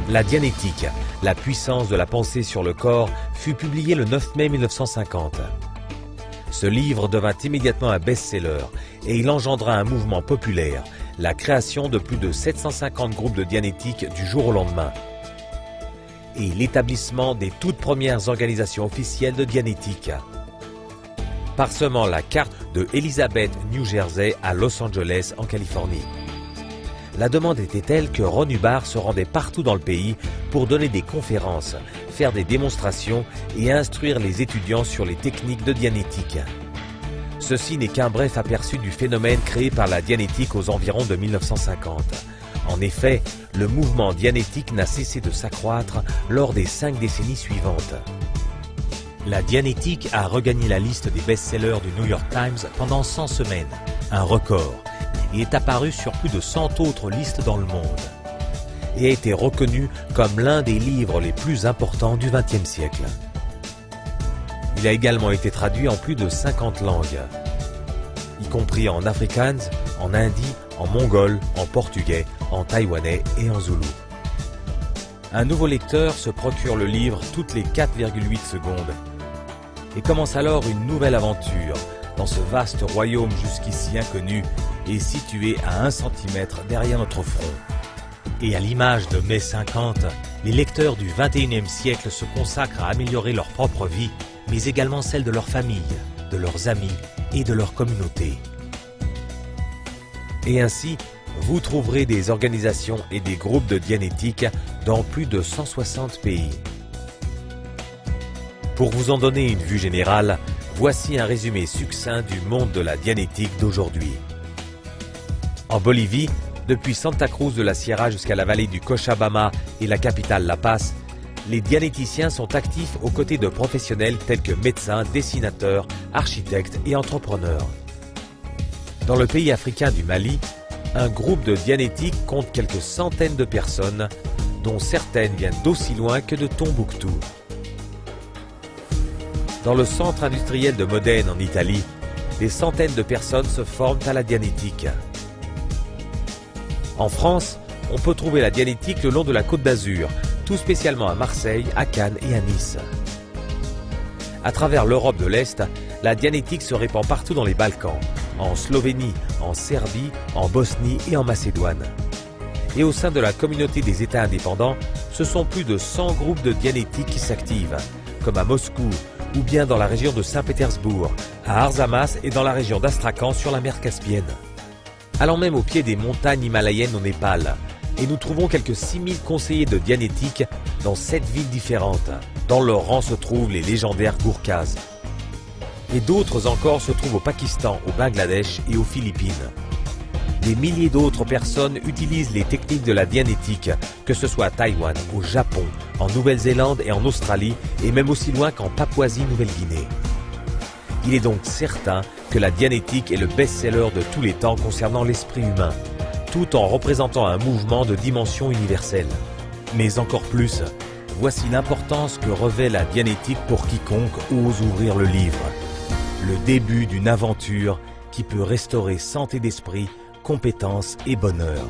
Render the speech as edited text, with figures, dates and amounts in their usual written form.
La Dianétique, la puissance de la pensée sur le corps, fut publié le 9 mai 1950. Ce livre devint immédiatement un best-seller et il engendra un mouvement populaire, la création de plus de 750 groupes de dianétique du jour au lendemain et l'établissement des toutes premières organisations officielles de dianétique. Parsemant la carte de Elizabeth, New Jersey à Los Angeles en Californie. La demande était telle que Ron Hubbard se rendait partout dans le pays pour donner des conférences, faire des démonstrations et instruire les étudiants sur les techniques de dianétique. Ceci n'est qu'un bref aperçu du phénomène créé par la dianétique aux environs de 1950. En effet, le mouvement dianétique n'a cessé de s'accroître lors des 5 décennies suivantes. La dianétique a regagné la liste des best-sellers du New York Times pendant 100 semaines, un record, et est apparu sur plus de 100 autres listes dans le monde, et a été reconnu comme l'un des livres les plus importants du XXe siècle. Il a également été traduit en plus de 50 langues, y compris en afrikaans, en hindi, en mongol, en portugais, en taïwanais et en zoulou. Un nouveau lecteur se procure le livre toutes les 4,8 secondes et commence alors une nouvelle aventure dans ce vaste royaume jusqu'ici inconnu et situé à 1 centimètre derrière notre front. Et à l'image de mai 50, les lecteurs du XXIe siècle se consacrent à améliorer leur propre vie, mais également celle de leur famille, de leurs amis et de leur communauté. Et ainsi, vous trouverez des organisations et des groupes de dianétique dans plus de 160 pays. Pour vous en donner une vue générale, voici un résumé succinct du monde de la dianétique d'aujourd'hui. En Bolivie, depuis Santa Cruz de la Sierra jusqu'à la vallée du Cochabamba et la capitale La Paz, les dianéticiens sont actifs aux côtés de professionnels tels que médecins, dessinateurs, architectes et entrepreneurs. Dans le pays africain du Mali, un groupe de dianétique compte quelques centaines de personnes, dont certaines viennent d'aussi loin que de Tombouctou. Dans le centre industriel de Modène en Italie, des centaines de personnes se forment à la dianétique. En France, on peut trouver la dianétique le long de la Côte d'Azur, tout spécialement à Marseille, à Cannes et à Nice. À travers l'Europe de l'Est, la dianétique se répand partout dans les Balkans, en Slovénie, en Serbie, en Bosnie et en Macédoine. Et au sein de la communauté des États indépendants, ce sont plus de 100 groupes de dianétique qui s'activent, comme à Moscou, ou bien dans la région de Saint-Pétersbourg, à Arzamas et dans la région d'Astrakhan sur la mer Caspienne. Allant même au pied des montagnes himalayennes au Népal, et nous trouvons quelques 6000 conseillers de dianétique dans 7 villes différentes. Dans leur rang se trouvent les légendaires Gourkhas. Et d'autres encore se trouvent au Pakistan, au Bangladesh et aux Philippines. Des milliers d'autres personnes utilisent les techniques de la dianétique, que ce soit à Taïwan, au Japon, en Nouvelle-Zélande et en Australie, et même aussi loin qu'en Papouasie-Nouvelle-Guinée. Il est donc certain que la dianétique est le best-seller de tous les temps concernant l'esprit humain, tout en représentant un mouvement de dimension universelle. Mais encore plus, voici l'importance que revêt la dianétique pour quiconque ose ouvrir le livre. Le début d'une aventure qui peut restaurer santé d'esprit, compétence et bonheur.